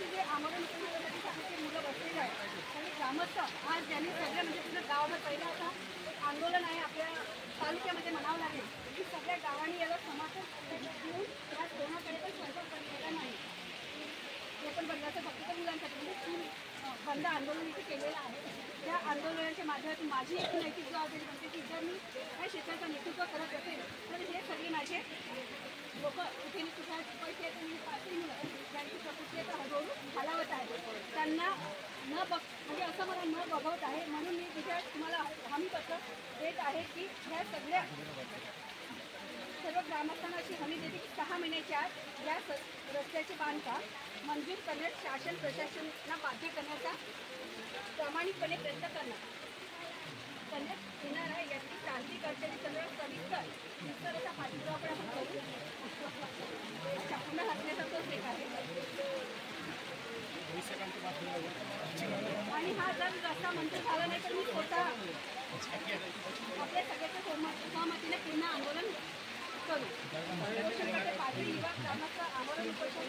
जे आमरण मुलं बसलेले आहेत आणि ग्रामस्थ आज ज्यांनी सगळ्या म्हणजे पूर्ण गावावर पहिला आता आंदोलन आहे आपल्या तालुक्यामध्ये म्हणावं लागेल की सगळ्या गावांनी याला समर्थन देऊन या कोणाकडे पण स्वयंपाक केलेला नाही. हे पण बंदाचं फक्त मुलांसाठी म्हणजे स्कूल बंद आंदोलन इथे केलेलं आहे. त्या आंदोलनाच्या माध्यमातून माझी एक नैतिक जबाबदारी बनते की जर मी या क्षेत्राचं नेतृत्व करत असेल तर हे सगळे माझे लोक कुठे कुठे पैसे त्यांची त्यांची प्रकृती हळूहळू खालावत आहे. त्यांना न म्हणजे असं मला न बघवत आहे म्हणून मी तिथे तुम्हाला हमीपत्र देत आहे की ह्या सगळ्या सर्व ग्रामस्थांना अशी हमी देते की 6 महिन्याच्या आत या रस्त्याचे बांधकाम मंजूर करण्यास शासन प्रशासनाला बाध्य करण्याचा प्रामाणिकपणे प्रयत्न करण्यात येणार आहे. याची तांत्रिक अडचणी संदर्भात सविस्तर असा पाठपुरावा पण आपण करू. पूर्ण हसण्याचा तोच एक आहे. आणि हा जर रस्ता मंजूर झाला नाही तर मी स्वतः आपल्या सगळ्याच्या सहमतीने पूर्ण आंदोलन करू. उपोषणकर्ते पाटील युवा ग्रामाचं आमरण उपोषण